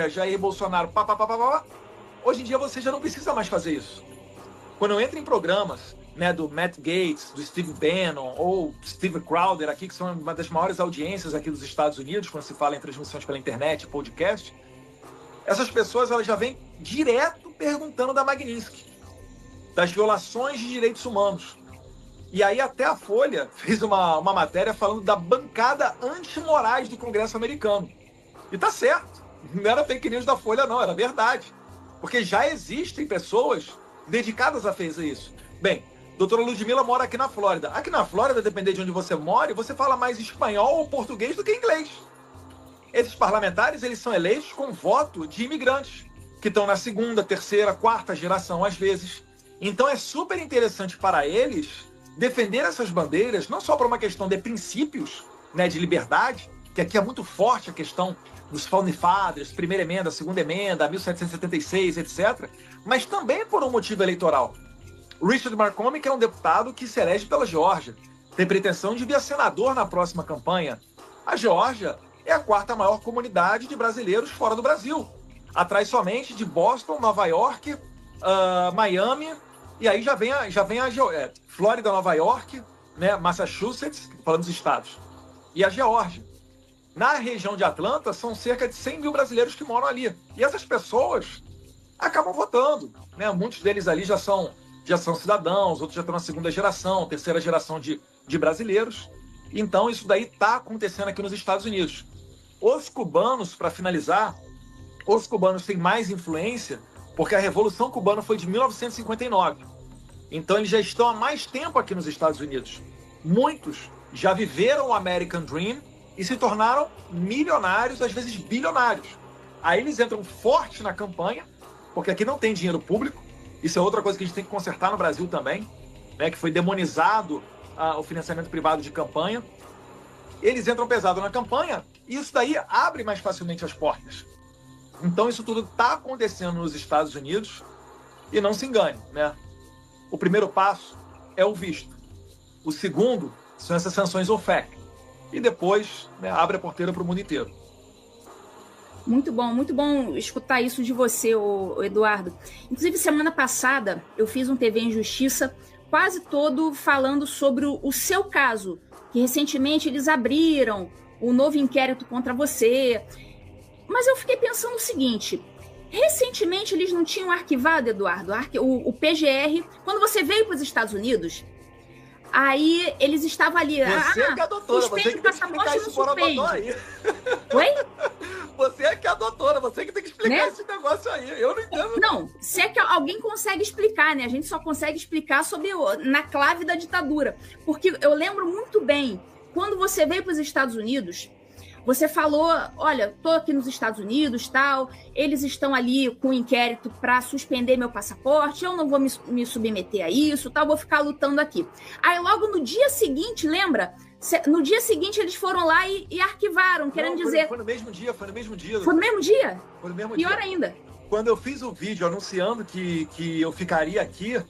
Jair Bolsonaro, pá, pá, pá, pá, pá. Hoje em dia você já não precisa mais fazer isso. Quando eu entro em programas, né, do Matt Gaetz, do Steve Bannon ou Steve Crowder aqui, que são uma das maiores audiências aqui dos Estados Unidos, quando se fala em transmissões pela internet, podcast, essas pessoas elas já vêm direto perguntando da Magnitsky, das violações de direitos humanos. E aí até a Folha fez uma matéria falando da bancada anti-morais do Congresso americano. E tá certo. Não era fake news da Folha, não, era verdade. Porque já existem pessoas dedicadas a fazer isso. Bem, doutora Ludmilla mora aqui na Flórida. Aqui na Flórida, dependendo de onde você mora, você fala mais espanhol ou português do que inglês. Esses parlamentares, eles são eleitos com voto de imigrantes, que estão na segunda, terceira, quarta geração, às vezes. Então é super interessante para eles defender essas bandeiras, não só por uma questão de princípios, né, de liberdade, que aqui é muito forte a questão dos Founding Fathers, primeira emenda, segunda emenda, 1776, etc., mas também por um motivo eleitoral. O Richard McCormick é um deputado que se elege pela Geórgia, tem pretensão de vir a senador na próxima campanha. A Geórgia é a quarta maior comunidade de brasileiros fora do Brasil, atrás somente de Boston, Nova York, Miami, e aí já vem a Flórida, Nova York, né, Massachusetts, falando dos estados, e a Geórgia. Na região de Atlanta, são cerca de 100 mil brasileiros que moram ali. E essas pessoas acabam votando, né? Muitos deles ali já são cidadãos, outros já estão na segunda geração, terceira geração de brasileiros. Então, isso daí está acontecendo aqui nos Estados Unidos. Os cubanos, para finalizar, os cubanos têm mais influência porque a Revolução Cubana foi de 1959. Então, eles já estão há mais tempo aqui nos Estados Unidos. Muitos já viveram o American Dream e se tornaram milionários, às vezes bilionários. Aí eles entram forte na campanha, porque aqui não tem dinheiro público. Isso é outra coisa que a gente tem que consertar no Brasil também, né, que foi demonizado o financiamento privado de campanha. Eles entram pesado na campanha e isso daí abre mais facilmente as portas. Então isso tudo está acontecendo nos Estados Unidos e não se engane, né? O primeiro passo é o visto. O segundo são essas sanções OFAC. E depois, né, abre a porteira para o mundo inteiro. Muito bom escutar isso de você, Eduardo. Inclusive, semana passada, eu fiz um TV em Justiça quase todo falando sobre o seu caso, que recentemente eles abriram um novo inquérito contra você. Mas eu fiquei pensando o seguinte, recentemente eles não tinham arquivado, Eduardo, o PGR, quando você veio para os Estados Unidos... Aí eles estavam ali. Você é que é a doutora, você que tem que explicar isso para a doutora aí. Oi? Você é que é a doutora, você que tem que explicar, né, esse negócio aí. Eu não entendo. Não, se é que alguém consegue explicar, né? A gente só consegue explicar na clave da ditadura. Porque eu lembro muito bem, quando você veio para os Estados Unidos, você falou, olha, tô aqui nos Estados Unidos, tal, eles estão ali com um inquérito para suspender meu passaporte, eu não vou me submeter a isso, tal, vou ficar lutando aqui. Aí logo no dia seguinte, lembra? No dia seguinte eles foram lá e arquivaram, querendo dizer... Foi no mesmo dia. Foi no mesmo dia? Foi no mesmo Pior dia. ainda. Quando eu fiz o vídeo anunciando que eu ficaria aqui,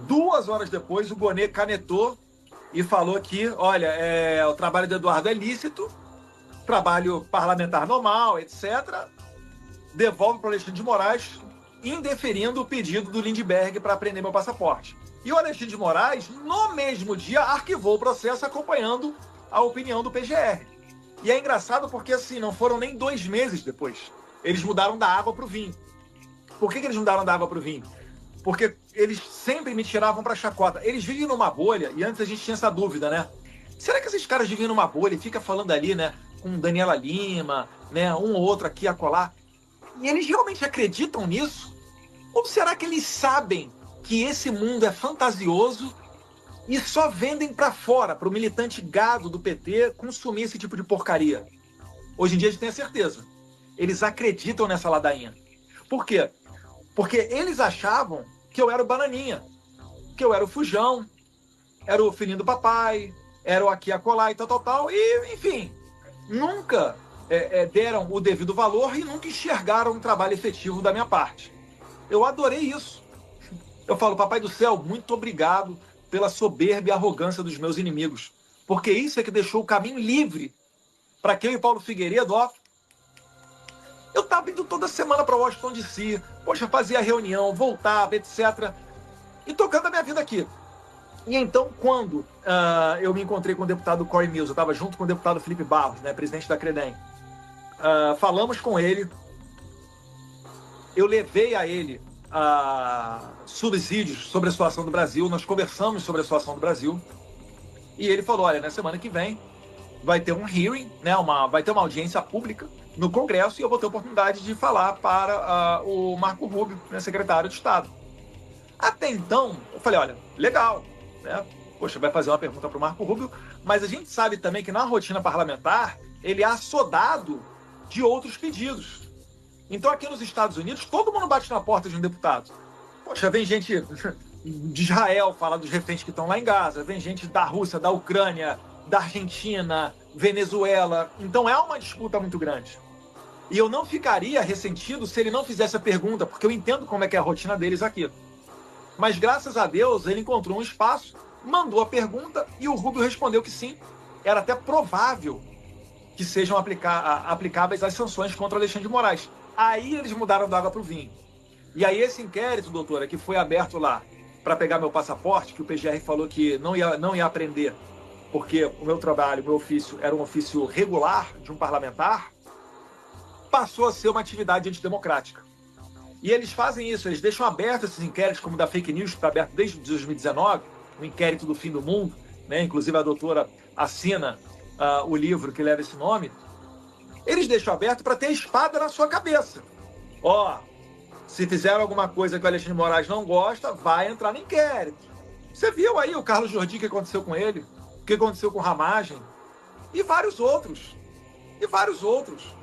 2 horas depois o Bonet canetou e falou que, olha, o trabalho do Eduardo é lícito, trabalho parlamentar normal, etc., devolve para o Alexandre de Moraes, indeferindo o pedido do Lindbergh para prender meu passaporte. E o Alexandre de Moraes, no mesmo dia, arquivou o processo acompanhando a opinião do PGR. E é engraçado porque, assim, não foram nem 2 meses depois. Eles mudaram da água para o vinho. Por que eles mudaram da água para o vinho? Porque eles sempre me tiravam para chacota. Eles vivem numa bolha, e antes a gente tinha essa dúvida, né? Será que esses caras vivem numa bolha e ficam falando ali, né? Com Daniela Lima, né, um ou outro aqui a colar. E eles realmente acreditam nisso? Ou será que eles sabem que esse mundo é fantasioso e só vendem para fora, para o militante gado do PT consumir esse tipo de porcaria? Hoje em dia a gente tem a certeza. Eles acreditam nessa ladainha. Por quê? Porque eles achavam que eu era o Bananinha, que eu era o Fujão, era o filhinho do papai, era o aqui a colar e tal, e enfim... nunca deram o devido valor e nunca enxergaram um trabalho efetivo da minha parte. Eu adorei isso. Eu falo, papai do céu, muito obrigado pela soberba e arrogância dos meus inimigos, porque isso é que deixou o caminho livre para que eu e Paulo Figueiredo, Eu estava indo toda semana para Washington DC, poxa, fazia reunião, voltava, etc. E tocando a minha vida aqui. E então, quando eu me encontrei com o deputado Corey Mills, eu estava junto com o deputado Felipe Barros, né, presidente da Credem, falamos com ele, eu levei a ele subsídios sobre a situação do Brasil, nós conversamos sobre a situação do Brasil, e ele falou, olha, na semana que vem vai ter um hearing, né, vai ter uma audiência pública no Congresso e eu vou ter a oportunidade de falar para o Marco Rubio, né, secretário de Estado. Até então, eu falei, olha, legal, né? Poxa, vai fazer uma pergunta para o Marco Rubio, mas a gente sabe também que na rotina parlamentar ele é assodado de outros pedidos. Então aqui nos Estados Unidos, todo mundo bate na porta de um deputado. Poxa, vem gente de Israel falar dos reféns que estão lá em Gaza, vem gente da Rússia, da Ucrânia, da Argentina, Venezuela. Então é uma disputa muito grande. E eu não ficaria ressentido se ele não fizesse a pergunta, porque eu entendo como é que é a rotina deles aqui. Mas graças a Deus ele encontrou um espaço, mandou a pergunta e o Rubio respondeu que sim. Era até provável que sejam aplicáveis as sanções contra Alexandre de Moraes. Aí eles mudaram da água para o vinho. E aí esse inquérito, doutora, que foi aberto lá para pegar meu passaporte, que o PGR falou que não ia aprender, porque o meu trabalho, o meu ofício, era um ofício regular de um parlamentar, passou a ser uma atividade antidemocrática. E eles fazem isso, eles deixam abertos esses inquéritos, como o da fake news, que está aberto desde 2019, o inquérito do fim do mundo, né? Inclusive a doutora assina o livro que leva esse nome. Eles deixam aberto para ter a espada na sua cabeça. Ó, se fizeram alguma coisa que o Alexandre de Moraes não gosta, vai entrar no inquérito. Você viu aí o Carlos Jordi, o que aconteceu com ele? O que aconteceu com o Ramagem? E vários outros. E vários outros.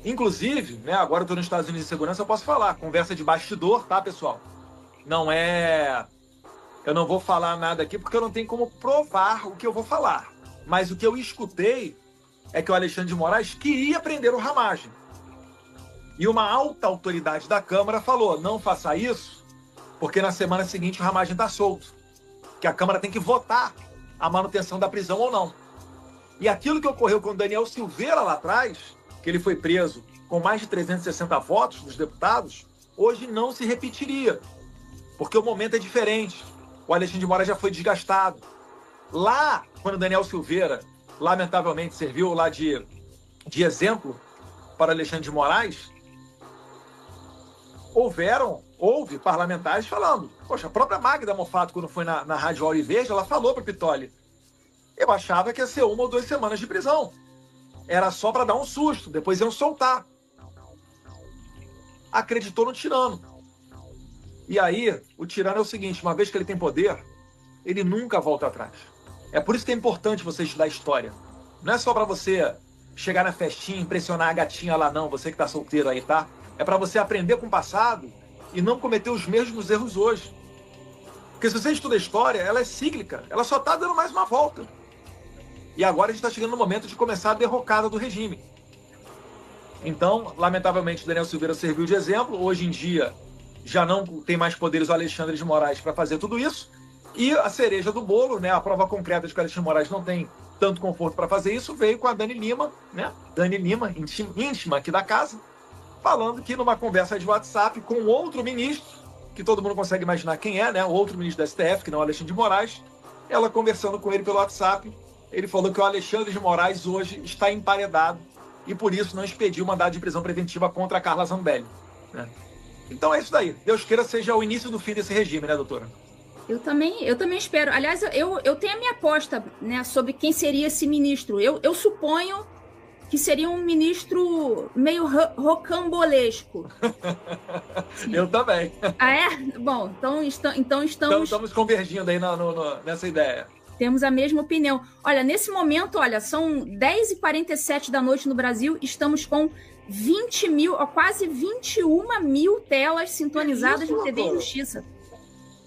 Inclusive, né, agora eu estou nos Estados Unidos de segurança, eu posso falar. Conversa de bastidor, tá, pessoal? Não é... Eu não vou falar nada aqui porque eu não tenho como provar o que eu vou falar. Mas o que eu escutei é que o Alexandre de Moraes queria prender o Ramagem. E uma alta autoridade da Câmara falou, não faça isso, porque na semana seguinte o Ramagem está solto. Que a Câmara tem que votar a manutenção da prisão ou não. E aquilo que ocorreu com o Daniel Silveira lá atrás, que ele foi preso com mais de 360 votos dos deputados, hoje não se repetiria. Porque o momento é diferente. O Alexandre de Moraes já foi desgastado. Lá, quando o Daniel Silveira, lamentavelmente, serviu lá de exemplo para Alexandre de Moraes, houve parlamentares falando. Poxa, a própria Magda Mofato, quando foi na Rádio Hora e Veja, ela falou para o Pitoli, eu achava que ia ser 1 ou 2 semanas de prisão. Era só para dar um susto, depois iam soltar. Acreditou no tirano. E aí, o tirano é o seguinte, uma vez que ele tem poder, ele nunca volta atrás. É por isso que é importante você estudar história. Não é só para você chegar na festinha, impressionar a gatinha lá, não, você que tá solteiro aí, tá? É para você aprender com o passado e não cometer os mesmos erros hoje. Porque se você estuda história, ela é cíclica, ela só tá dando mais uma volta. E agora a gente está chegando no momento de começar a derrocada do regime. Então, lamentavelmente, o Daniel Silveira serviu de exemplo. Hoje em dia, já não tem mais poderes o Alexandre de Moraes para fazer tudo isso. E a cereja do bolo, né, a prova concreta de que o Alexandre de Moraes não tem tanto conforto para fazer isso, veio com a Dani Lima, né? Dani Lima, íntima aqui da casa, falando que numa conversa de WhatsApp com outro ministro, que todo mundo consegue imaginar quem é, né? O outro ministro da STF, que não é o Alexandre de Moraes, ela conversando com ele pelo WhatsApp, ele falou que o Alexandre de Moraes hoje está emparedado e por isso não expediu mandado de prisão preventiva contra a Carla Zambelli, né? Então é isso daí. Deus queira seja o início do fim desse regime, né, doutora? Eu também espero. Aliás, eu tenho a minha aposta, né, sobre quem seria esse ministro. Eu suponho que seria um ministro meio rocambolesco. Eu também. Ah, é? Bom, então estamos convergindo aí nessa ideia. Temos a mesma opinião. Olha, nesse momento, são 10h47 da noite no Brasil, estamos com 20 mil, quase 21 mil telas sintonizadas no TV Justiça.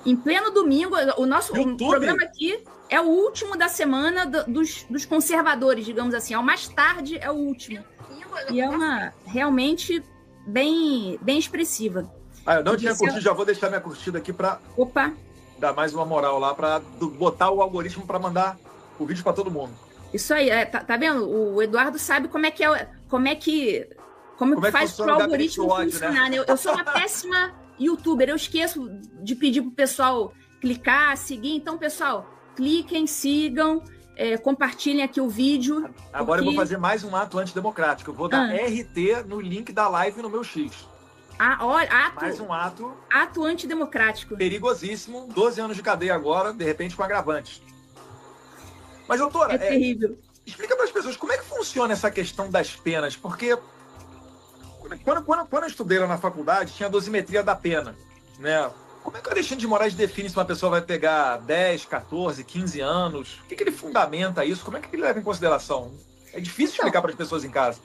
Em pleno domingo, o nosso programa aqui é o último da semana dos conservadores, digamos assim. Ao mais tarde é o último. E é uma realmente bem expressiva. Eu não tinha curtido, já vou deixar minha curtida aqui para dar mais uma moral lá, para botar o algoritmo para mandar o vídeo para todo mundo. Isso aí, tá vendo? O Eduardo sabe como é que Como que faz para o algoritmo ódio, funcionar, né? Eu sou uma péssima youtuber, eu esqueço de pedir pro pessoal clicar, seguir. Então, pessoal, cliquem, sigam, compartilhem aqui o vídeo. Agora eu vou fazer mais um ato antidemocrático. Eu vou dar RT no link da live no meu X. Olha, mais um ato... Ato antidemocrático. Perigosíssimo, 12 anos de cadeia agora, de repente com agravante. Mas, doutora... É terrível. Explica para as pessoas como é que funciona essa questão das penas, porque quando eu estudei lá na faculdade, tinha a dosimetria da pena, né? Como é que o Alexandre de Moraes define se uma pessoa vai pegar 10, 14, 15 anos? O que ele fundamenta isso? Como é que ele leva em consideração? É difícil explicar para as pessoas em casa.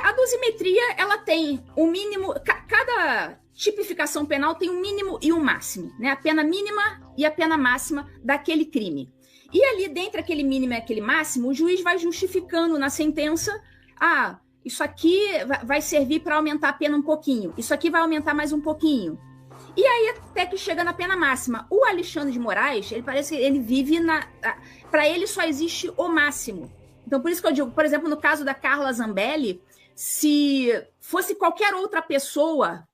A dosimetria, ela tem o mínimo... Cada tipificação penal tem um mínimo e um máximo, né? A pena mínima e a pena máxima daquele crime. E ali, dentro daquele mínimo e aquele máximo, o juiz vai justificando na sentença, isso aqui vai servir para aumentar a pena um pouquinho, isso aqui vai aumentar mais um pouquinho. E aí, até que chega na pena máxima. O Alexandre de Moraes, ele parece que ele vive para ele só existe o máximo. Então, por isso que eu digo, por exemplo, no caso da Carla Zambelli, se fosse qualquer outra pessoa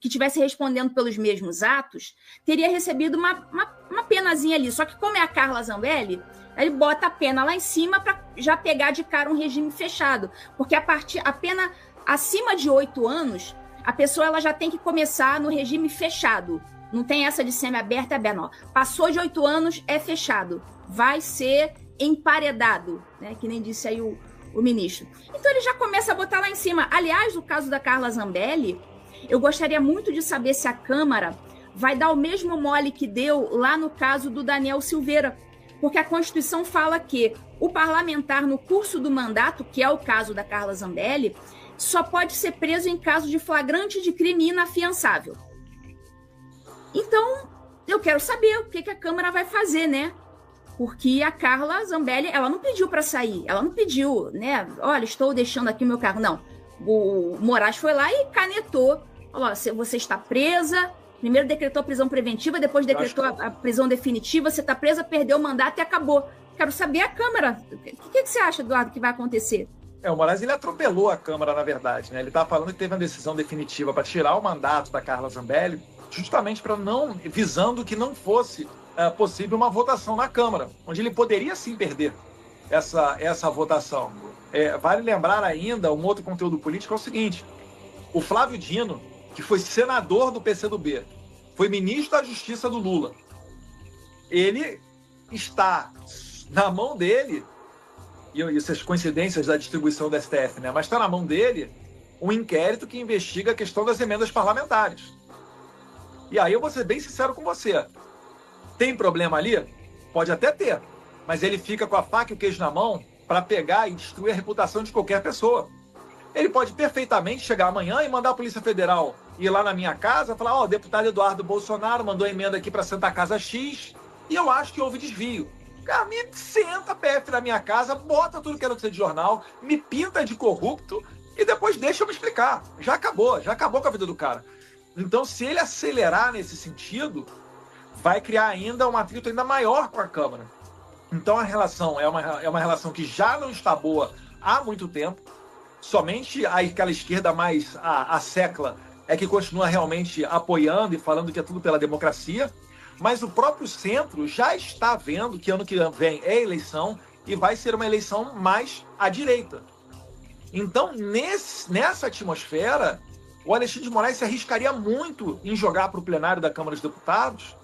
que estivesse respondendo pelos mesmos atos, teria recebido uma penazinha ali. Só que como é a Carla Zambelli, ele bota a pena lá em cima para já pegar de cara um regime fechado. Porque a pena acima de 8 anos, a pessoa ela já tem que começar no regime fechado. Não tem essa de semi-aberto e aberto, não. Passou de 8 anos, é fechado. Vai ser emparedado, né? Que nem disse aí o ministro. Então ele já começa a botar lá em cima. Aliás, no caso da Carla Zambelli, eu gostaria muito de saber se a Câmara vai dar o mesmo mole que deu lá no caso do Daniel Silveira, porque a Constituição fala que o parlamentar, no curso do mandato, que é o caso da Carla Zambelli, só pode ser preso em caso de flagrante de crime inafiançável. Então, eu quero saber o que a Câmara vai fazer, né? Porque a Carla Zambelli, ela não pediu para sair, ela não pediu, né? Olha, estou deixando aqui o meu cargo. Não, o Moraes foi lá e canetou. Falou, você está presa, primeiro decretou a prisão preventiva, depois decretou a prisão definitiva, você está presa, perdeu o mandato e acabou. Quero saber a Câmara. O que você acha, Eduardo, que vai acontecer? O Moraes, ele atropelou a Câmara, na verdade, né? Ele estava falando que teve uma decisão definitiva para tirar o mandato da Carla Zambelli, justamente visando que não fosse possível uma votação na Câmara, onde ele poderia sim perder essa votação. Vale lembrar ainda, um outro conteúdo político é o seguinte: o Flávio Dino, que foi senador do PCdoB, foi ministro da Justiça do Lula, ele está na mão dele, e essas coincidências da distribuição do STF, né? Mas está na mão dele um inquérito que investiga a questão das emendas parlamentares. E aí eu vou ser bem sincero com você. Tem problema ali? Pode até ter. Mas ele fica com a faca e o queijo na mão para pegar e destruir a reputação de qualquer pessoa. Ele pode perfeitamente chegar amanhã e mandar a Polícia Federal ir lá na minha casa e falar: o deputado Eduardo Bolsonaro mandou emenda aqui para Santa Casa X e eu acho que houve desvio. Cara, me senta a PF na minha casa, bota tudo que é notícia de jornal, me pinta de corrupto e depois deixa eu me explicar. Já acabou com a vida do cara. Então, se ele acelerar nesse sentido, vai criar ainda um atrito ainda maior com a Câmara. Então, a relação é uma relação que já não está boa há muito tempo. Somente aquela esquerda mais a secla é que continua realmente apoiando e falando que é tudo pela democracia. Mas o próprio centro já está vendo que ano que vem é eleição e vai ser uma eleição mais à direita. Então, nessa atmosfera, o Alexandre de Moraes se arriscaria muito em jogar para o plenário da Câmara dos Deputados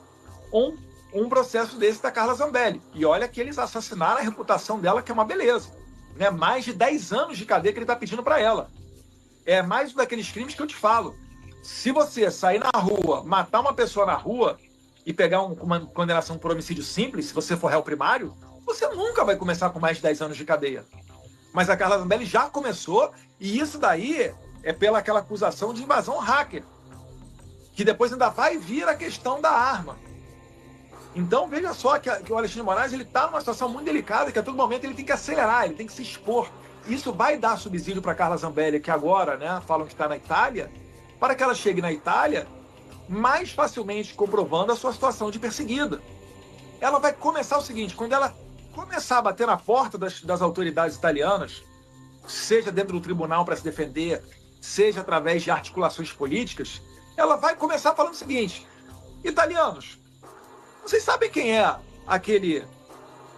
um processo desse da Carla Zambelli. E olha que eles assassinaram a reputação dela, que é uma beleza. Né? Mais de 10 anos de cadeia que ele está pedindo para ela. É mais um daqueles crimes que eu te falo. Se você sair na rua, matar uma pessoa na rua e pegar uma condenação por homicídio simples, se você for réu primário, você nunca vai começar com mais de 10 anos de cadeia. Mas a Carla Zambelli já começou, e isso daí é pela aquela acusação de invasão hacker, que depois ainda vai vir a questão da arma. Então, veja só que o Alexandre de Moraes está numa situação muito delicada, que a todo momento ele tem que acelerar, ele tem que se expor. Isso vai dar subsídio para a Carla Zambelli, que agora, né, falam que está na Itália, para que ela chegue na Itália mais facilmente comprovando a sua situação de perseguida. Ela vai começar o seguinte: quando ela começar a bater na porta das autoridades italianas, seja dentro do tribunal para se defender, seja através de articulações políticas, ela vai começar falando o seguinte: italianos, vocês sabem quem é aquele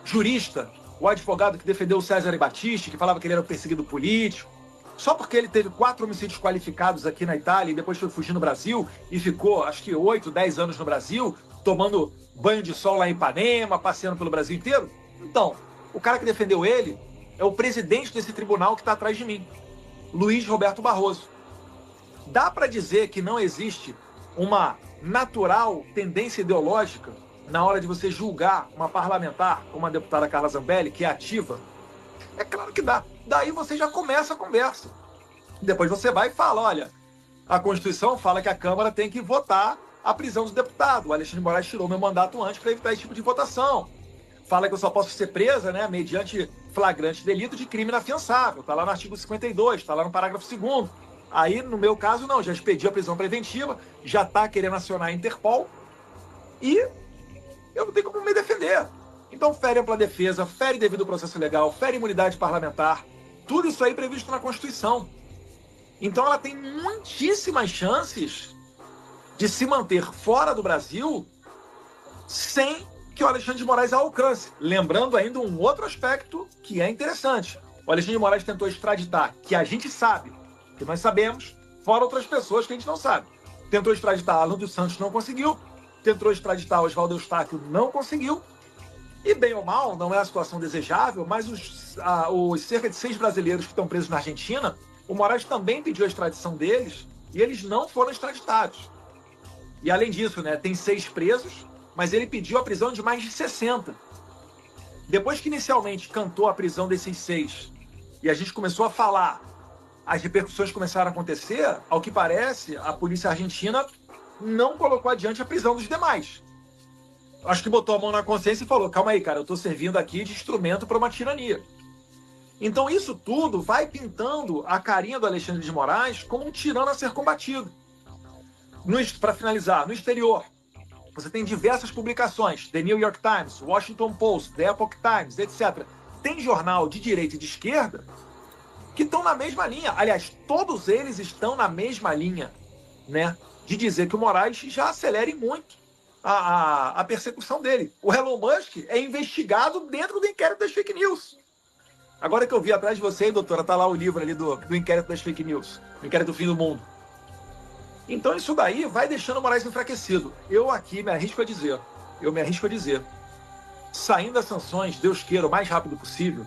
jurista, o advogado que defendeu o Cesare Battisti, que falava que ele era um perseguido político, só porque ele teve 4 homicídios qualificados aqui na Itália e depois foi fugir no Brasil e ficou, acho que 8, 10 anos no Brasil, tomando banho de sol lá em Ipanema, passeando pelo Brasil inteiro? Então, o cara que defendeu ele é o presidente desse tribunal que está atrás de mim, Luiz Roberto Barroso. Dá para dizer que não existe uma natural tendência ideológica na hora de você julgar uma parlamentar, como a deputada Carla Zambelli, que é ativa? É claro que dá. Daí você já começa a conversa. Depois você vai e fala, olha, a Constituição fala que a Câmara tem que votar a prisão do deputado. O Alexandre de Moraes tirou meu mandato antes para evitar esse tipo de votação. Fala que eu só posso ser presa, né, mediante flagrante delito de crime inafiançável. Está lá no artigo 52, está lá no parágrafo 2º. Aí, no meu caso, não. Já expediu a prisão preventiva, já está querendo acionar a Interpol e eu não tenho como me defender. Então, fere ampla defesa, fere devido processo legal, fere imunidade parlamentar. Tudo isso aí previsto na Constituição. Então, ela tem muitíssimas chances de se manter fora do Brasil sem que o Alexandre de Moraes a alcance. Lembrando ainda um outro aspecto que é interessante. O Alexandre de Moraes tentou extraditar, que a gente sabe, que nós sabemos, fora outras pessoas que a gente não sabe. Tentou extraditar Alan dos Santos, não conseguiu. Tentou extraditar Oswaldo Eustáquio, não conseguiu. E bem ou mal, não é a situação desejável, mas os cerca de 6 brasileiros que estão presos na Argentina, o Moraes também pediu a extradição deles e eles não foram extraditados. E além disso, né, tem 6 presos, mas ele pediu a prisão de mais de 60. Depois que inicialmente cantou a prisão desses 6 e a gente começou a falar, as repercussões começaram a acontecer, ao que parece, a polícia argentina não colocou adiante a prisão dos demais. Acho que botou a mão na consciência e falou, calma aí, cara, eu estou servindo aqui de instrumento para uma tirania. Então isso tudo vai pintando a carinha do Alexandre de Moraes como um tirano a ser combatido. Para finalizar, no exterior, você tem diversas publicações, The New York Times, Washington Post, The Epoch Times, etc. Tem jornal de direita e de esquerda que estão na mesma linha. Aliás, todos eles estão na mesma linha, né, de dizer que o Moraes já acelere muito a persecução dele. O Elon Musk é investigado dentro do inquérito das fake news. Agora que eu vi atrás de você, doutora, tá lá o livro ali do inquérito das fake news, o inquérito do fim do mundo. Então isso daí vai deixando o Moraes enfraquecido. Eu aqui me arrisco a dizer, saindo das sanções, Deus queira, o mais rápido possível,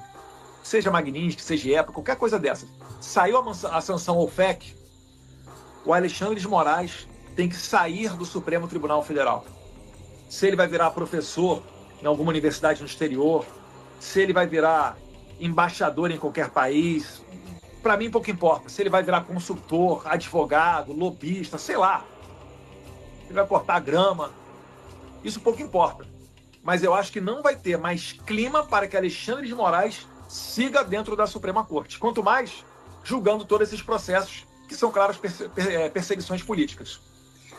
seja Magnitsky, seja EPA, qualquer coisa dessa, saiu a sanção OFAC, o Alexandre de Moraes tem que sair do Supremo Tribunal Federal. Se ele vai virar professor em alguma universidade no exterior, se ele vai virar embaixador em qualquer país, para mim pouco importa. Se ele vai virar consultor, advogado, lobista, sei lá. Ele vai cortar grama. Isso pouco importa. Mas eu acho que não vai ter mais clima para que Alexandre de Moraes siga dentro da Suprema Corte. Quanto mais julgando todos esses processos que são claras perseguições políticas.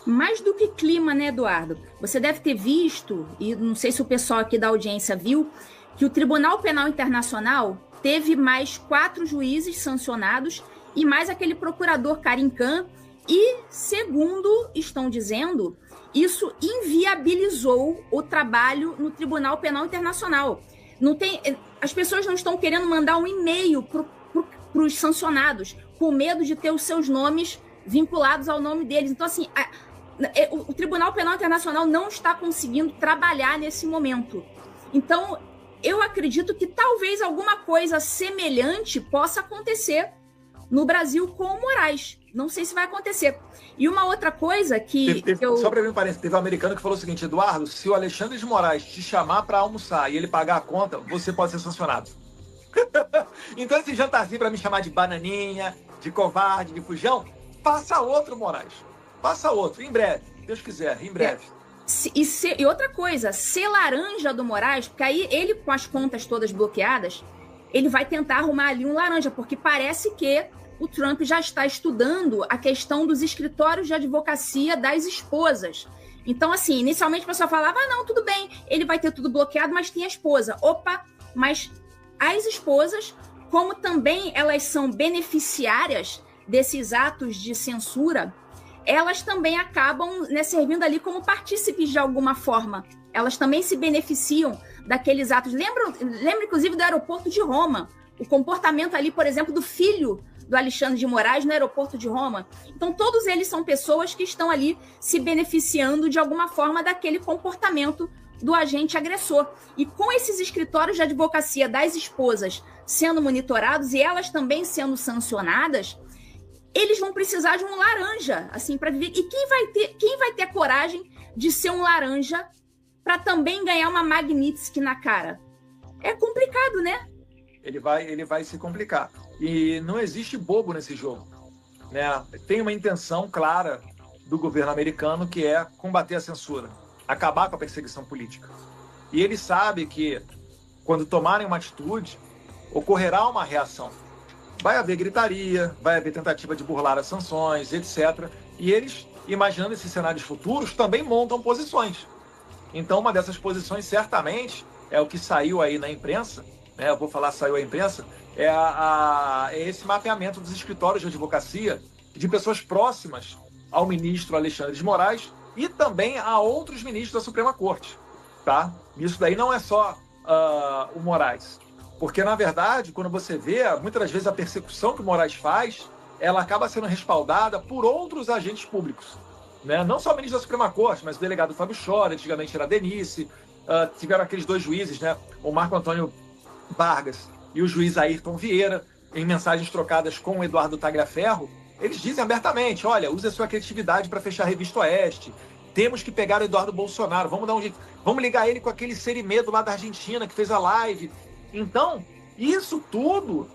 Mais do que clima, né, Eduardo? Você deve ter visto, e não sei se o pessoal aqui da audiência viu, que o Tribunal Penal Internacional teve mais 4 juízes sancionados e mais aquele procurador Karim Khan. E, segundo estão dizendo, isso inviabilizou o trabalho no Tribunal Penal Internacional. As pessoas não estão querendo mandar um e-mail para os sancionados, com medo de ter os seus nomes vinculados ao nome deles. Então, assim, o Tribunal Penal Internacional não está conseguindo trabalhar nesse momento. Então, eu acredito que talvez alguma coisa semelhante possa acontecer no Brasil com o Moraes. Não sei se vai acontecer. E uma outra coisa que Só para abrir um parênteses, teve um americano que falou o seguinte, Eduardo, se o Alexandre de Moraes te chamar para almoçar e ele pagar a conta, você pode ser sancionado. Então esse jantarzinho para me chamar de bananinha, de covarde, de fujão, faça outro, Moraes. Faça outro, em breve. Deus quiser, em breve. E outra coisa, ser laranja do Moraes, porque aí ele, com as contas todas bloqueadas, ele vai tentar arrumar ali um laranja, porque parece que o Trump já está estudando a questão dos escritórios de advocacia das esposas. Então, assim, inicialmente o pessoal falava, não, tudo bem, ele vai ter tudo bloqueado, mas tem a esposa. Opa, mas as esposas, como também elas são beneficiárias desses atos de censura, elas também acabam, né, servindo ali como partícipes de alguma forma. Elas também se beneficiam daqueles atos. Lembra inclusive, do aeroporto de Roma, o comportamento ali, por exemplo, do filho do Alexandre de Moraes no aeroporto de Roma. Então, todos eles são pessoas que estão ali se beneficiando de alguma forma daquele comportamento do agente agressor. E com esses escritórios de advocacia das esposas sendo monitorados e elas também sendo sancionadas, eles vão precisar de um laranja, assim, para viver. E quem vai ter a coragem de ser um laranja para também ganhar uma Magnitsky na cara? É complicado, né? Ele vai se complicar. E não existe bobo nesse jogo, né? Tem uma intenção clara do governo americano, que é combater a censura, acabar com a perseguição política. E ele sabe que, quando tomarem uma atitude, ocorrerá uma reação. Vai haver gritaria, vai haver tentativa de burlar as sanções, etc. E eles, imaginando esses cenários futuros, também montam posições. Então, uma dessas posições, certamente, é o que saiu aí na imprensa, né? Eu vou falar saiu à imprensa, é esse mapeamento dos escritórios de advocacia de pessoas próximas ao ministro Alexandre de Moraes e também a outros ministros da Suprema Corte, tá? Isso daí não é só o Moraes. Porque, na verdade, quando você vê, muitas das vezes a persecução que o Moraes faz, ela acaba sendo respaldada por outros agentes públicos, né? Não só o ministro da Suprema Corte, mas o delegado Fábio Chora, antigamente era a Denise, tiveram aqueles dois juízes, né? O Marco Antônio Vargas e o juiz Ayrton Vieira, em mensagens trocadas com o Eduardo Tagliaferro, eles dizem abertamente, olha, use a sua criatividade para fechar a Revista Oeste, temos que pegar o Eduardo Bolsonaro, vamos dar um jeito, vamos ligar ele com aquele Serimedo lá da Argentina que fez a live. Então, isso tudo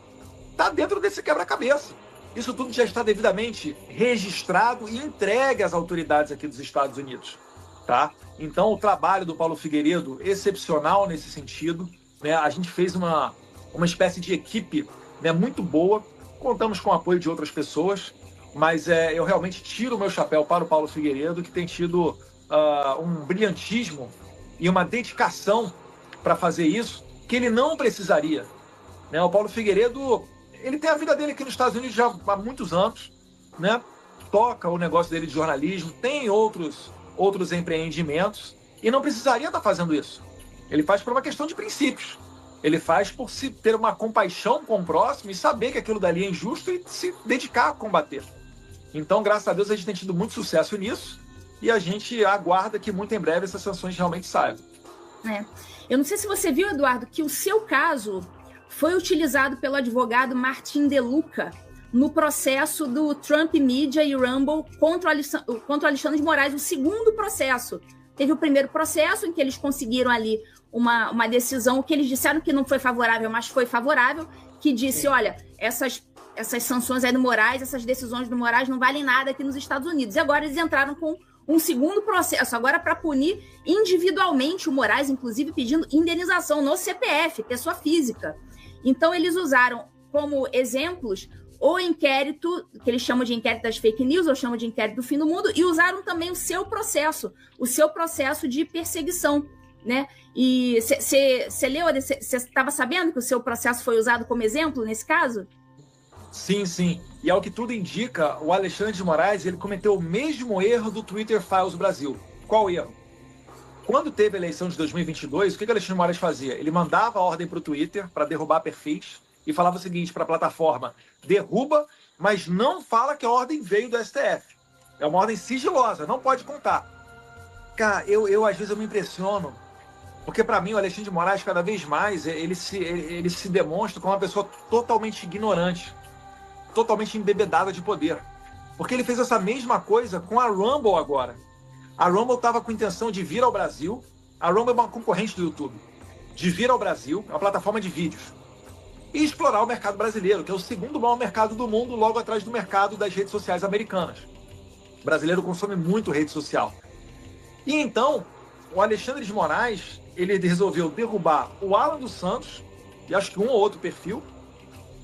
está dentro desse quebra-cabeça. Isso tudo já está devidamente registrado e entregue às autoridades aqui dos Estados Unidos, tá? Então, o trabalho do Paulo Figueiredo, excepcional nesse sentido, né? A gente fez uma espécie de equipe, né, muito boa, contamos com o apoio de outras pessoas, mas eu realmente tiro o meu chapéu para o Paulo Figueiredo, que tem tido um brilhantismo e uma dedicação para fazer isso, que ele não precisaria, né? O Paulo Figueiredo, ele tem a vida dele aqui nos Estados Unidos já há muitos anos, né? Toca o negócio dele de jornalismo, tem outros empreendimentos e não precisaria estar fazendo isso. Ele faz por uma questão de princípios. Ele faz por se ter uma compaixão com o próximo e saber que aquilo dali é injusto e se dedicar a combater. Então, graças a Deus, a gente tem tido muito sucesso nisso e a gente aguarda que muito em breve essas sanções realmente saiam. Eu não sei se você viu, Eduardo, que o seu caso foi utilizado pelo advogado Martin De Luca no processo do Trump Media e Rumble contra o Alexandre de Moraes, o segundo processo. Teve o primeiro processo em que eles conseguiram ali uma decisão que eles disseram que não foi favorável, mas foi favorável, que disse, olha, essas sanções aí do Moraes, essas decisões do Moraes não valem nada aqui nos Estados Unidos. E agora eles entraram com um segundo processo, agora para punir individualmente o Moraes, inclusive pedindo indenização no CPF, pessoa física. Então, eles usaram como exemplos o inquérito, que eles chamam de inquérito das fake news, ou chamam de inquérito do fim do mundo, e usaram também o seu processo de perseguição, né? E você leu, você estava sabendo que o seu processo foi usado como exemplo nesse caso? Sim, sim. E ao que tudo indica, o Alexandre de Moraes ele cometeu o mesmo erro do Twitter Files Brasil. Qual erro? Quando teve a eleição de 2022, o que o Alexandre de Moraes fazia? Ele mandava a ordem para o Twitter para derrubar perfis e falava o seguinte para a plataforma: derruba, mas não fala que a ordem veio do STF. É uma ordem sigilosa, não pode contar. Cara, eu às vezes eu me impressiono, porque para mim o Alexandre de Moraes cada vez mais ele se demonstra como uma pessoa totalmente ignorante, totalmente embebedada de poder. Porque ele fez essa mesma coisa com a Rumble agora. A Rumble estava com intenção de vir ao Brasil. A Rumble é uma concorrente do YouTube. De vir ao Brasil, é uma plataforma de vídeos. E explorar o mercado brasileiro, que é o segundo maior mercado do mundo, logo atrás do mercado das redes sociais americanas. O brasileiro consome muito rede social. E então, o Alexandre de Moraes, ele resolveu derrubar o Alan dos Santos, e acho que um ou outro perfil.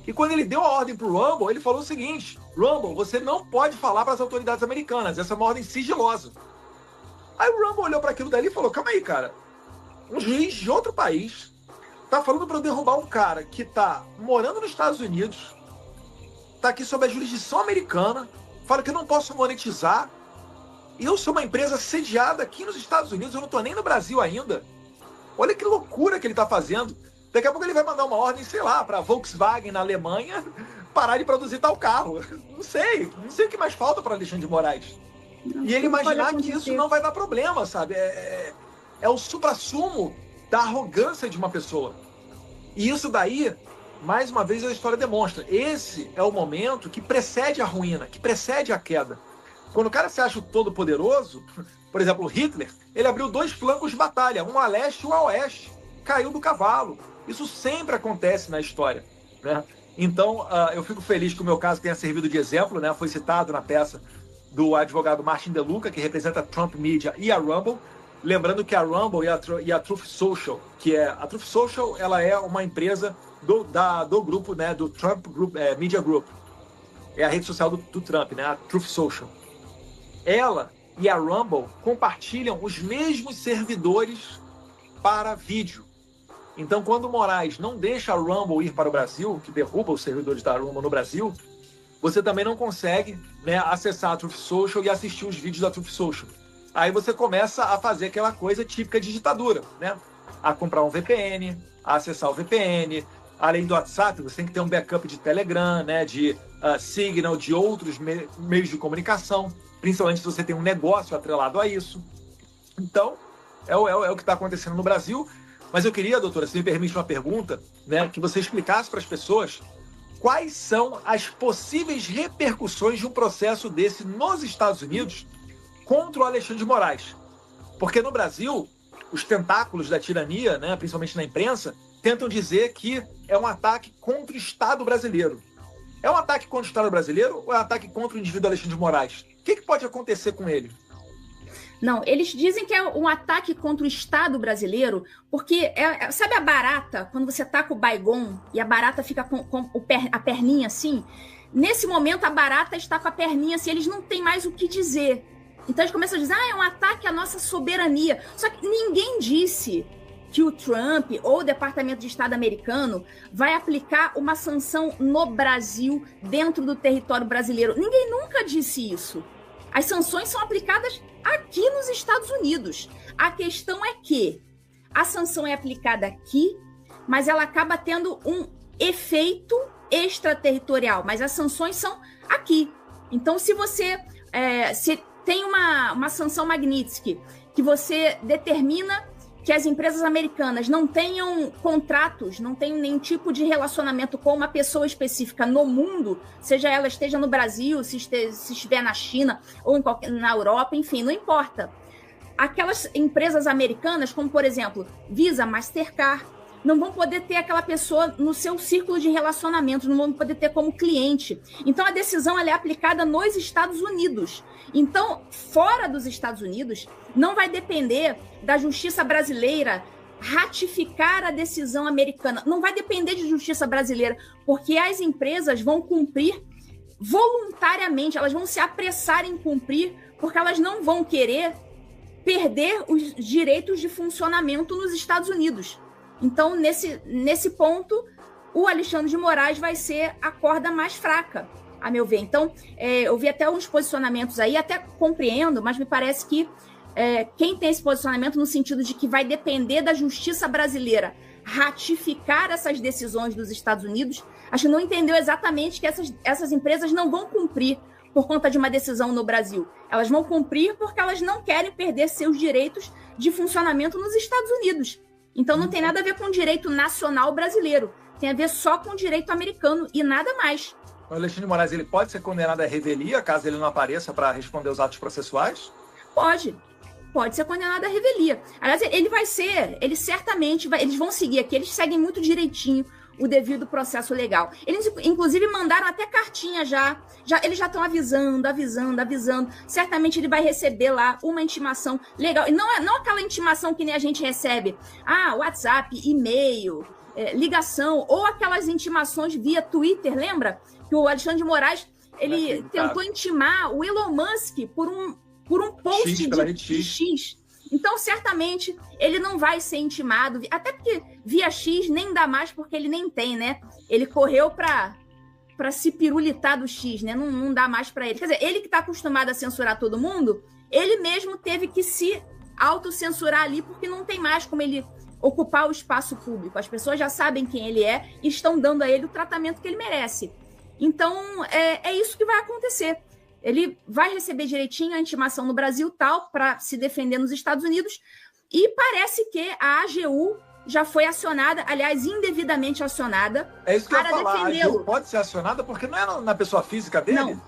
E quando ele deu a ordem para o Rumble, ele falou o seguinte: Rumble, você não pode falar para as autoridades americanas, essa é uma ordem sigilosa. Aí o Rumble olhou para aquilo dali e falou: calma aí, cara, um juiz de outro país tá falando para eu derrubar um cara que tá morando nos Estados Unidos, está aqui sob a jurisdição americana, fala que eu não posso monetizar, e eu sou uma empresa sediada aqui nos Estados Unidos, eu não estou nem no Brasil ainda. Olha que loucura que ele está fazendo. Daqui a pouco ele vai mandar uma ordem, sei lá, para a Volkswagen na Alemanha parar de produzir tal carro. Não sei o que mais falta para Alexandre de Moraes. E ele imaginar que isso não vai dar problema, sabe? É o suprassumo da arrogância de uma pessoa. E isso daí, mais uma vez, a história demonstra. Esse é o momento que precede a ruína, que precede a queda. Quando o cara se acha o todo-poderoso, por exemplo, Hitler, ele abriu 2 flancos de batalha, um a leste e um a oeste. Caiu do cavalo. Isso sempre acontece na história, né? Então, eu fico feliz que o meu caso tenha servido de exemplo, né? Foi citado na peça do advogado Martin DeLuca, que representa a Trump Media e a Rumble. Lembrando que a Rumble e a Truth Social, a Truth Social, ela é uma empresa do grupo, né? Do Trump Group, Media Group. É a rede social do Trump, né? A Truth Social. Ela e a Rumble compartilham os mesmos servidores para vídeo. Então, quando o Moraes não deixa a Rumble ir para o Brasil, que derruba os servidores da Rumble no Brasil, você também não consegue, né, acessar a Truth Social e assistir os vídeos da Truth Social. Aí você começa a fazer aquela coisa típica de ditadura, né? A comprar um VPN, a acessar o VPN. Além do WhatsApp, você tem que ter um backup de Telegram, né, de Signal, de outros meios de comunicação, principalmente se você tem um negócio atrelado a isso. Então, é o que está acontecendo no Brasil. Mas eu queria, doutora, se me permite uma pergunta, né, que você explicasse para as pessoas quais são as possíveis repercussões de um processo desse nos Estados Unidos contra o Alexandre de Moraes. Porque no Brasil, os tentáculos da tirania, né, principalmente na imprensa, tentam dizer que é um ataque contra o Estado brasileiro. É um ataque contra o Estado brasileiro ou é um ataque contra o indivíduo Alexandre de Moraes? O que pode acontecer com ele? Não, eles dizem que é um ataque contra o Estado brasileiro, porque, sabe a barata, quando você taca o Baygon e a barata fica com a perninha assim? Nesse momento, a barata está com a perninha assim, eles não têm mais o que dizer. Então, eles começam a dizer, é um ataque à nossa soberania. Só que ninguém disse que o Trump ou o Departamento de Estado americano vai aplicar uma sanção no Brasil, dentro do território brasileiro. Ninguém nunca disse isso. As sanções são aplicadas aqui nos Estados Unidos. A questão é que a sanção é aplicada aqui, mas ela acaba tendo um efeito extraterritorial. Mas as sanções são aqui. Então, se você se tem uma sanção Magnitsky, que você determina que as empresas americanas não tenham contratos, não tenham nenhum tipo de relacionamento com uma pessoa específica no mundo, seja ela esteja no Brasil, se estiver na China ou na Europa, enfim, não importa. Aquelas empresas americanas, como por exemplo, Visa, Mastercard, não vão poder ter aquela pessoa no seu círculo de relacionamento, não vão poder ter como cliente. Então, a decisão ela é aplicada nos Estados Unidos. Então, fora dos Estados Unidos, não vai depender da justiça brasileira ratificar a decisão americana. Não vai depender de justiça brasileira, porque as empresas vão cumprir voluntariamente, elas vão se apressar em cumprir, porque elas não vão querer perder os direitos de funcionamento nos Estados Unidos. Então, nesse ponto, o Alexandre de Moraes vai ser a corda mais fraca, a meu ver. Então, eu vi até uns posicionamentos aí, até compreendo, mas me parece que quem tem esse posicionamento no sentido de que vai depender da justiça brasileira ratificar essas decisões dos Estados Unidos, acho que não entendeu exatamente que essas empresas não vão cumprir por conta de uma decisão no Brasil. Elas vão cumprir porque elas não querem perder seus direitos de funcionamento nos Estados Unidos. Então, não tem nada a ver com o direito nacional brasileiro. Tem a ver só com o direito americano e nada mais. O Alexandre de Moraes, ele pode ser condenado à revelia, caso ele não apareça para responder os atos processuais? Pode ser condenado à revelia. Aliás, eles certamente, eles vão seguir aqui, eles seguem muito direitinho o devido processo legal. Eles, inclusive, mandaram até cartinha eles já estão avisando. Certamente ele vai receber lá uma intimação legal. E não aquela intimação que nem a gente recebe. WhatsApp, e-mail, ligação, ou aquelas intimações via Twitter, lembra? Que o Alexandre de Moraes, ele tentou intimar o Elon Musk por um post de X. Então, certamente, ele não vai ser intimado, até porque via X nem dá mais, porque ele nem tem, né? Ele correu para para se pirulitar do X, né? Não dá mais para ele. Quer dizer, ele que está acostumado a censurar todo mundo, ele mesmo teve que se autocensurar ali, porque não tem mais como ele ocupar o espaço público. As pessoas já sabem quem ele é e estão dando a ele o tratamento que ele merece. Então, é isso que vai acontecer. Ele vai receber direitinho a intimação no Brasil, tal, para se defender nos Estados Unidos, e parece que a AGU já foi acionada, aliás, indevidamente acionada, é isso que para eu ia falar. defendê-lo. A AGU pode ser acionada porque não é na pessoa física dele? Não.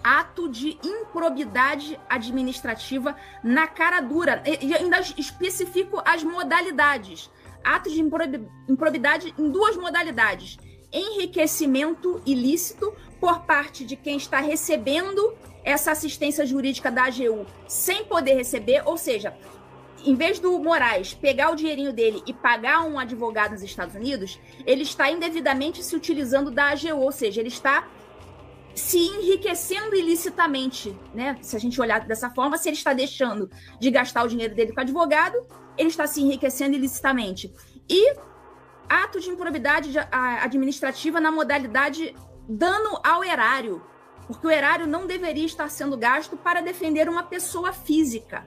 Ato de improbidade administrativa na cara dura. E ainda especifico as modalidades. Ato de improbidade em 2 modalidades. Enriquecimento ilícito por parte de quem está recebendo essa assistência jurídica da AGU sem poder receber, ou seja, em vez do Moraes pegar o dinheirinho dele e pagar um advogado nos Estados Unidos, ele está indevidamente se utilizando da AGU, ou seja, ele está se enriquecendo ilicitamente, né? Se a gente olhar dessa forma, se ele está deixando de gastar o dinheiro dele com advogado, ele está se enriquecendo ilicitamente. E ato de improbidade administrativa na modalidade dano ao erário, porque o erário não deveria estar sendo gasto para defender uma pessoa física.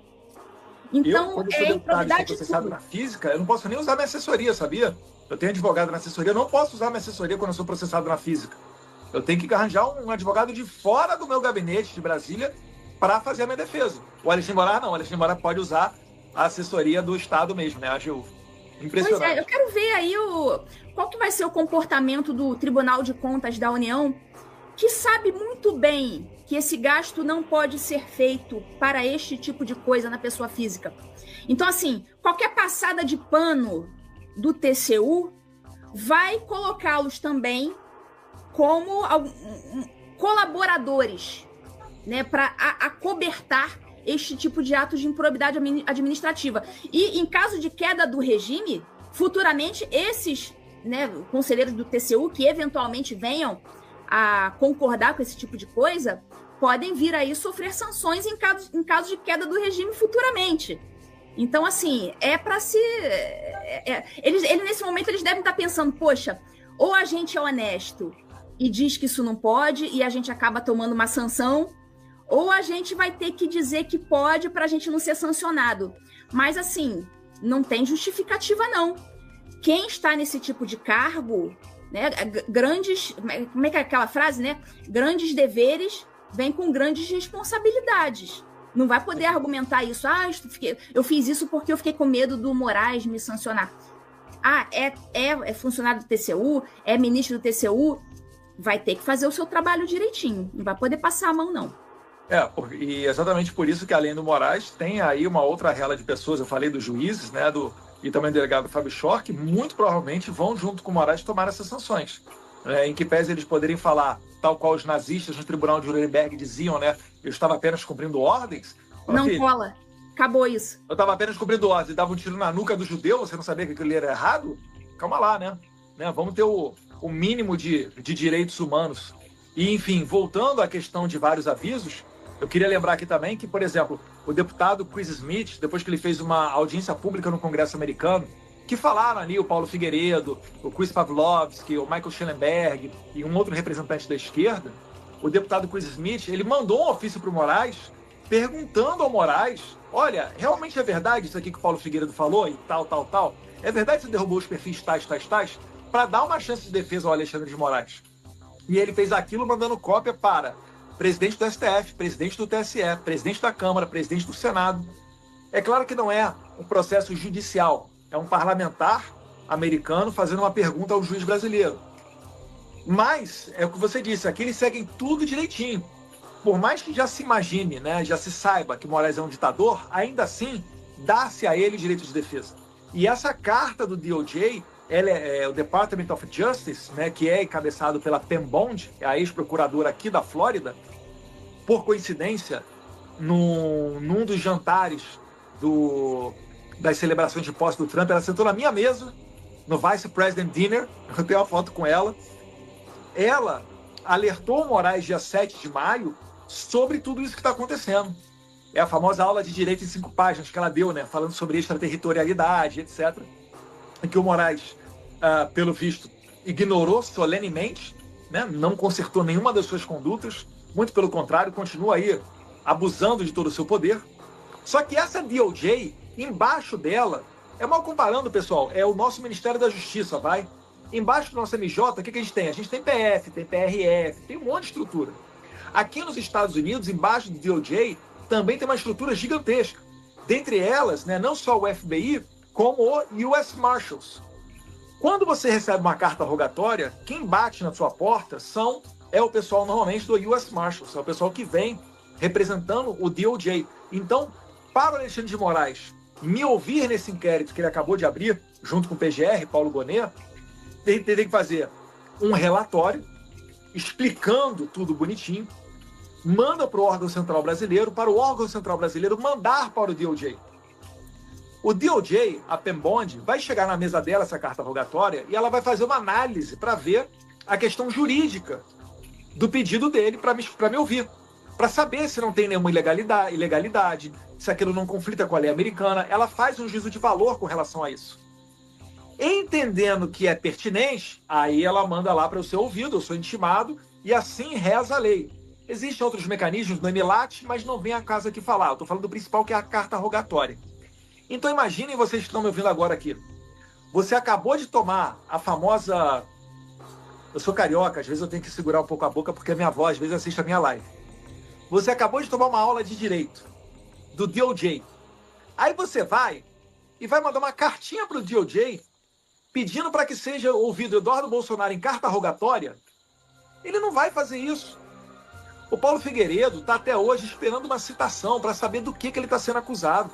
Então, quando é improbidade processado na física, eu não posso nem usar minha assessoria, sabia? Eu tenho advogado na assessoria, eu não posso usar minha assessoria quando eu sou processado na física. Eu tenho que arranjar um advogado de fora do meu gabinete de Brasília para fazer a minha defesa. O Alexandre Moraes não, o Alexandre Moraes pode usar a assessoria do Estado mesmo, né, a AGU. Impressionante. Pois é, eu quero ver aí qual que vai ser o comportamento do Tribunal de Contas da União, que sabe muito bem que esse gasto não pode ser feito para este tipo de coisa na pessoa física. Então, assim, qualquer passada de pano do TCU vai colocá-los também como colaboradores, né, para acobertar este tipo de atos de improbidade administrativa. E, em caso de queda do regime, futuramente, esses, né, conselheiros do TCU que eventualmente venham a concordar com esse tipo de coisa, podem vir aí sofrer sanções em caso de queda do regime futuramente. Então, assim, eles, nesse momento, eles devem estar pensando, poxa, ou a gente é honesto e diz que isso não pode e a gente acaba tomando uma sanção, ou a gente vai ter que dizer que pode para a gente não ser sancionado. Mas, assim, não tem justificativa, não. Quem está nesse tipo de cargo, né, grandes... Como é que é aquela frase, né? Grandes deveres vêm com grandes responsabilidades. Não vai poder argumentar isso. Eu fiz isso porque eu fiquei com medo do Moraes me sancionar. É funcionário do TCU? É ministro do TCU? Vai ter que fazer o seu trabalho direitinho. Não vai poder passar a mão, não. E exatamente por isso que, além do Moraes, tem aí uma outra rela de pessoas, eu falei dos juízes, né, e também do delegado Fábio Schor, que muito provavelmente vão, junto com o Moraes, tomar essas sanções. Em que pese eles poderem falar, tal qual os nazistas no tribunal de Nuremberg diziam, né, eu estava apenas cumprindo ordens. Não cola. Acabou isso. Eu estava apenas cumprindo ordens e dava um tiro na nuca do judeu, você não sabia que aquilo era errado? Calma lá, né? Vamos ter o mínimo de direitos humanos. E, enfim, voltando à questão de vários avisos, eu queria lembrar aqui também que, por exemplo, o deputado Chris Smith, depois que ele fez uma audiência pública no Congresso americano, que falaram ali o Paulo Figueiredo, o Chris Pavlovski, o Michael Schellenberg e um outro representante da esquerda, o deputado Chris Smith, ele mandou um ofício para o Moraes, perguntando ao Moraes, olha, realmente é verdade isso aqui que o Paulo Figueiredo falou e tal? É verdade que você derrubou os perfis tais, para dar uma chance de defesa ao Alexandre de Moraes? E ele fez aquilo mandando cópia para presidente do STF, presidente do TSE, presidente da Câmara, presidente do Senado. É claro que não é um processo judicial, é um parlamentar americano fazendo uma pergunta ao juiz brasileiro. Mas, é o que você disse, aqui eles seguem tudo direitinho. Por mais que já se imagine, né, já se saiba que Moraes é um ditador, ainda assim, dá-se a ele direito de defesa. E essa carta do DOJ, ela é o Department of Justice, né, que é encabeçado pela Pam Bondi, a ex-procuradora aqui da Flórida. Por coincidência, num dos jantares das celebrações de posse do Trump, ela sentou na minha mesa, no Vice President Dinner, eu tenho uma foto com ela. Ela alertou o Moraes dia 7 de maio sobre tudo isso que está acontecendo. É a famosa aula de direito em 5 páginas que ela deu, né, falando sobre extraterritorialidade, etc. Em que o Moraes, pelo visto, ignorou solenemente né? Não consertou nenhuma das suas condutas, muito pelo contrário, continua aí abusando de todo o seu poder. Só que essa DOJ, embaixo dela, mal comparando, pessoal, é o nosso Ministério da Justiça, vai? Embaixo do nosso MJ, o que a gente tem? A gente tem PF, tem PRF, tem um monte de estrutura. Aqui nos Estados Unidos, embaixo do DOJ, também tem uma estrutura gigantesca. Dentre elas, né, não só o FBI, como o US Marshals. Quando você recebe uma carta rogatória, quem bate na sua porta é o pessoal normalmente do US Marshals, é o pessoal que vem representando o DOJ. Então, para o Alexandre de Moraes me ouvir nesse inquérito que ele acabou de abrir, junto com o PGR, Paulo Gonet, ele teria que fazer um relatório explicando tudo bonitinho, manda para o órgão central brasileiro, para o órgão central brasileiro mandar para o DOJ. O DOJ, a Pembond, vai chegar na mesa dela essa carta rogatória e ela vai fazer uma análise para ver a questão jurídica do pedido dele para me ouvir, para saber se não tem nenhuma ilegalidade, se aquilo não conflita com a lei americana. Ela faz um juízo de valor com relação a isso. Entendendo que é pertinente, aí ela manda lá para eu ser ouvido, eu sou intimado, e assim reza a lei. Existem outros mecanismos no MLAT, mas não vem a caso aqui falar. Eu estou falando do principal, que é a carta rogatória. Então imaginem vocês que estão me ouvindo agora aqui. Você acabou de tomar a famosa... Eu sou carioca, às vezes eu tenho que segurar um pouco a boca porque a minha avó às vezes assiste a minha live. Você acabou de tomar uma aula de direito do DOJ. Aí você vai e vai mandar uma cartinha para o DOJ pedindo para que seja ouvido Eduardo Bolsonaro em carta rogatória. Ele não vai fazer isso. O Paulo Figueiredo está até hoje esperando uma citação para saber do que ele está sendo acusado.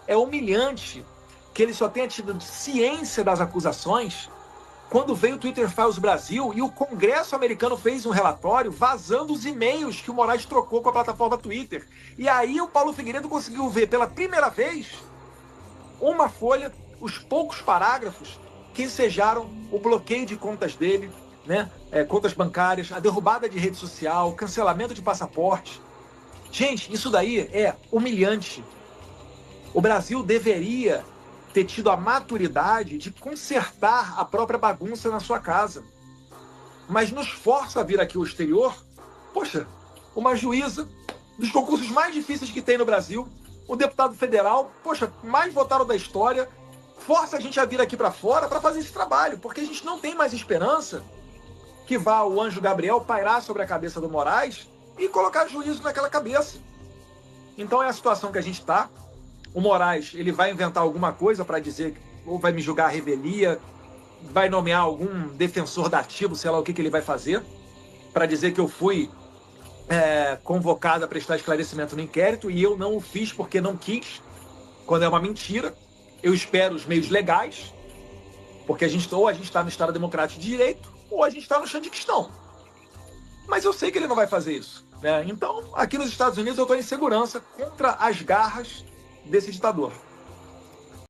É humilhante que ele só tenha tido ciência das acusações quando veio o Twitter Files Brasil e o Congresso americano fez um relatório vazando os e-mails que o Moraes trocou com a plataforma Twitter. E aí o Paulo Figueiredo conseguiu ver pela primeira vez uma folha, os poucos parágrafos que ensejaram o bloqueio de contas dele, né? Contas bancárias, a derrubada de rede social, o cancelamento de passaporte. Gente, isso daí é humilhante. O Brasil deveria ter tido a maturidade de consertar a própria bagunça na sua casa. Mas nos força a vir aqui ao exterior, poxa, uma juíza dos concursos mais difíceis que tem no Brasil, um deputado federal, poxa, mais votado da história, força a gente a vir aqui para fora para fazer esse trabalho, porque a gente não tem mais esperança que vá o anjo Gabriel pairar sobre a cabeça do Moraes e colocar juízo naquela cabeça. Então é a situação que a gente está. O Moraes, ele vai inventar alguma coisa para dizer, ou vai me julgar a revelia, vai nomear algum defensor dativo, sei lá o que ele vai fazer, para dizer que eu fui convocado a prestar esclarecimento no inquérito e eu não o fiz porque não quis, quando é uma mentira. Eu espero os meios legais, porque ou a gente está no Estado Democrático de Direito, ou a gente está no Xandiquistão. Mas eu sei que ele não vai fazer isso, né? Então, aqui nos Estados Unidos eu estou em segurança contra as garras desse ditador.